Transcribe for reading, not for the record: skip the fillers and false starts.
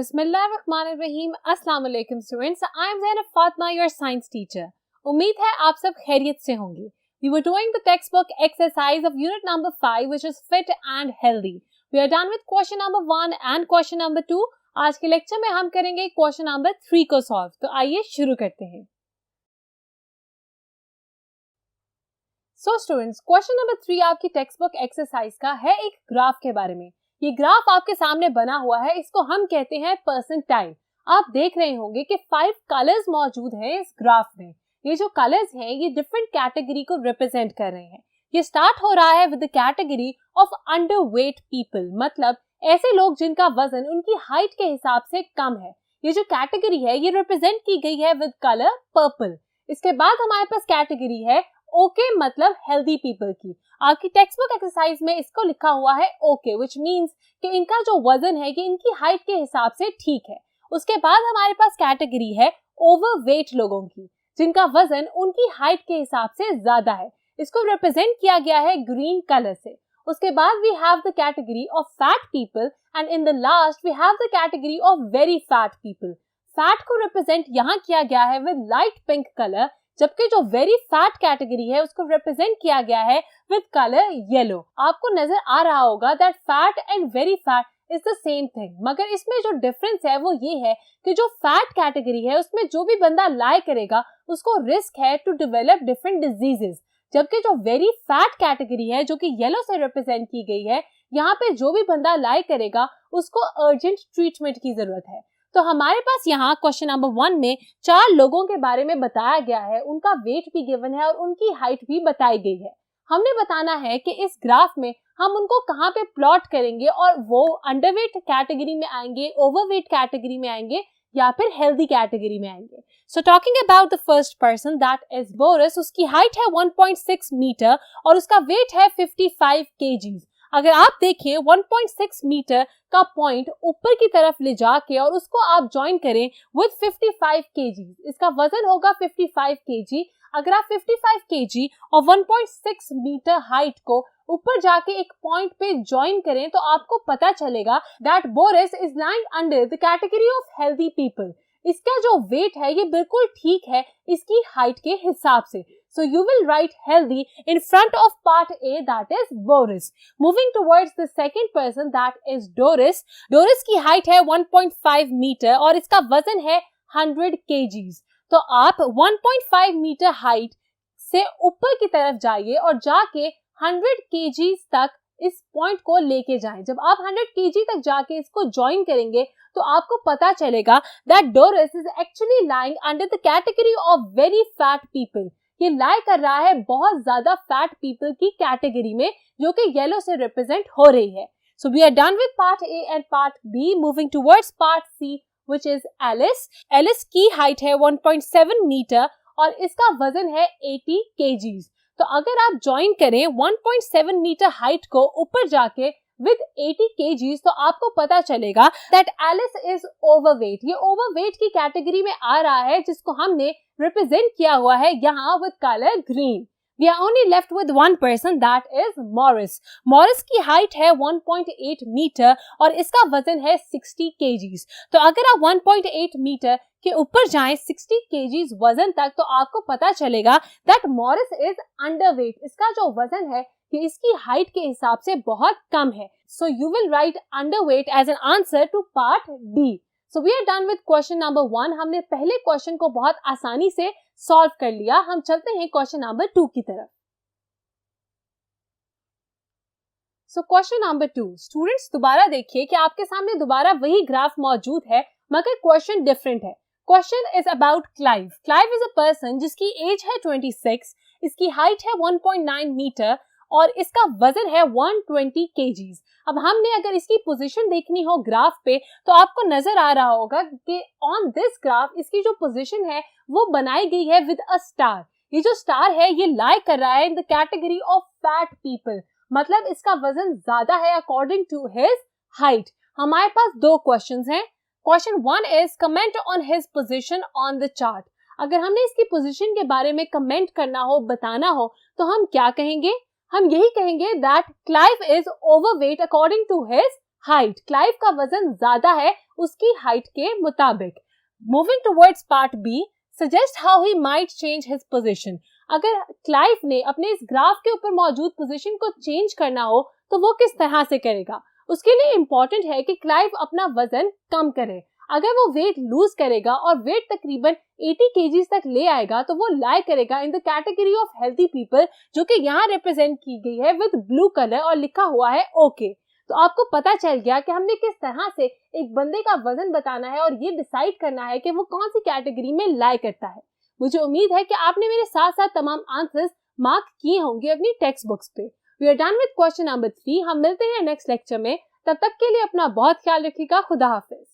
बिस्मिल्लाहिर्रहमानिर्रहीम। अस्सलाम वालेकुम students, I am Zainab Fatima, your science teacher. उम्मीद है आप सब खैरियत से होंगे। We were doing the textbook exercise of unit number 5 which is fit and healthy. We are done with question number 1 and question number 2. आज के लेक्चर में हम करेंगे question number 3 को सॉल्व। तो आइए शुरू करते हैं। So students, question number 3 आपकी टेक्स्टबुक एक्सरसाइज का है एक ग्राफ के बारे में। ये ग्राफ आपके सामने बना हुआ है, इसको हम कहते हैं परसेंटाइल। आप देख रहे होंगे कि 5 कलर्स मौजूद हैं इस ग्राफ में। ये जो कलर्स हैं ये डिफरेंट कैटेगरी को रिप्रेजेंट कर रहे हैं। ये स्टार्ट हो रहा है with the category of underweight people, मतलब ऐसे लोग जिनका वजन उनकी हाइट के हिसाब से कम है। ये जो कैटेगरी है ये रिप्रेजेंट की गई है विद कलर पर्पल। इसके बाद हमारे पास कैटेगरी है ओके, मतलब हेल्दी पीपल की। आपकी टेक्स्टबुक एक्सरसाइज में इसको लिखा हुआ है ओके, व्हिच मींस कि इनका जो वजन है ये इनकी हाइट के हिसाब से ठीक है। उसके बाद हमारे पास कैटेगरी है ओवरवेट लोगों की, जिनका वजन उनकी हाइट के हिसाब से ज्यादा है। इसको रिप्रेजेंट किया गया है ग्रीन कलर से। उसके बाद we have the category of fat people and in the last we have the category of very fat people. Fat को रिप्रेजेंट यहाँ किया गया है विद लाइट पिंक कलर, जबकि जो वेरी फैट कैटेगरी है उसको रिप्रेजेंट किया गया है विद कलर येलो। आपको नजर आ रहा होगा that fat and very fat is the same thing, मगर इसमें जो डिफरेंस है वो ये है कि जो फैट कैटेगरी है उसमें जो भी बंदा लाई करेगा उसको रिस्क है टू डेवलप डिफरेंट डिजीजेस, जबकि जो वेरी फैट कैटेगरी है जो कि येलो से रिप्रेजेंट की गई है, यहाँ पे जो भी बंदा लाई करेगा उसको अर्जेंट ट्रीटमेंट की जरूरत है। तो हमारे पास यहाँ क्वेश्चन नंबर 1 में 4 लोगों के बारे में बताया गया है, उनका वेट भी गिवन है और उनकी हाइट भी बताई गई है। हमने बताना है कि इस ग्राफ में हम उनको कहाँ पे प्लॉट करेंगे और वो अंडरवेट कैटेगरी में आएंगे, ओवरवेट कैटेगरी में आएंगे या फिर हेल्दी कैटेगरी में आएंगे। So talking about the first person that is Boris, उसकी हाइट है 1.6 मीटर और उसका वेट है 55 kg। अगर आप देखें 1.6 मीटर का पॉइंट ऊपर की तरफ ले जाके और उसको आप ज्वाइन करें विद 55 kg, इसका वजन होगा 55 kg। अगर आप 55 kg और 1.6 मीटर हाइट को ऊपर जाके एक पॉइंट पे ज्वाइन करें तो आपको पता चलेगा that Boris is lying under the category of healthy people. इसका जो वेट है ये बिल्कुल ठीक है इसकी हाइट के हिसाब से। So you will write healthy in front of part A, that is Boris. Moving towards the second person, that is Doris. Doris की height है 1.5 मीटर और इसका वजन है 100 kgs। तो आप 1.5 मीटर हाइट से ऊपर की तरफ जाइए और जाके 100 kgs तक इस पॉइंट को लेके जाएं। जब आप 100 kg तक जाके इसको ज्वाइन करेंगे तो आपको पता चलेगा that Doris is actually lying under the category of very fat people. ये लाई कर रहा है बहुत ज्यादा फैट पीपल की कैटेगरी में, जो कि येलो से रिप्रेजेंट हो रही है। So we are done with part A and part B, moving towards part C which is Alice. Alice की हाइट है 1.7 मीटर और इसका वजन है 80 kgs। तो अगर आप ज्वाइन करें 1.7 मीटर हाइट को ऊपर जाके विद 80 kgs तो आपको पता चलेगा दैट एलिस इज ओवरवेट। ये ओवरवेट की कैटेगरी में आ रहा है, जिसको हमने रिप्रेजेंट किया हुआ है यहाँ with colour green. We are only left with one person, that is Morris. Morris की हाइट है 1.8 मीटर और इसका वजन है 60 kgs। तो अगर आप 1.8 मीटर के ऊपर जाएं 60 kgs वजन तक तो आपको पता चलेगा दैट मॉरिस इज अंडरवेट। इसका जो वजन है कि इसकी हाइट के हिसाब से बहुत कम है। So you will write underweight as an answer to part D. So we are done with question number 1। हमने पहले क्वेश्चन को बहुत आसानी से सॉल्व कर लिया। हम चलते हैं क्वेश्चन नंबर 2 की तरफ। सो क्वेश्चन नंबर 2, स्टूडेंट्स दोबारा देखिए कि आपके सामने दोबारा वही ग्राफ मौजूद है, मगर क्वेश्चन डिफरेंट है। Question is about Clive. Clive is a person जिसकी एज है 26, इसकी हाइट है 1.9 मीटर और इसका वजन है 120 kgs। अब हमने अगर इसकी पोजीशन देखनी हो ग्राफ पे तो आपको नजर आ रहा होगा कि ऑन दिस ग्राफ इसकी जो पोजीशन है वो बनाई गई है विद अ स्टार। ये जो स्टार है ये लाई कर रहा है in the category of fat people, मतलब इसका वजन ज्यादा है अकॉर्डिंग टू हिज हाइट। हमारे पास 2 क्वेश्चंस हैं। Question 1 is comment on his position on the chart. अगर हमने इसकी पोजीशन के बारे में कमेंट करना हो, बताना हो, तो हम क्या कहेंगे? हम यही कहेंगे that Clive is overweight according to his height, Clive का वजन ज्यादा है उसकी हाइट के मुताबिक। Moving towards part B, suggest how he might change his position. अगर क्लाइव ने अपने इस ग्राफ के ऊपर मौजूद पोजीशन को चेंज करना हो तो वो किस तरह से करेगा। उसके लिए इंपॉर्टेंट है कि क्लाइव अपना वजन कम करे। अगर वो वेट लूज करेगा और वेट तकरीबन 80 kg तक ले आएगा तो वो लाई करेगा in the category of healthy people, जो कि यहाँ रिप्रेजेंट की गई है विद ब्लू कलर और लिखा हुआ है ओके। तो आपको पता चल गया कि हमने किस तरह से एक बंदे का वजन बताना है और ये डिसाइड करना है कि वो कौन सी कैटेगरी में लाई करता है। मुझे उम्मीद है कि आपने मेरे साथ साथ तमाम आंसर्स मार्क किए होंगे अपनी टेक्स्ट बुक्स पे। We are done with question number 3। हम मिलते हैं नेक्स्ट लेक्चर में, तब तक के लिए अपना बहुत ख्याल रखिएगा। खुदा हाफिज।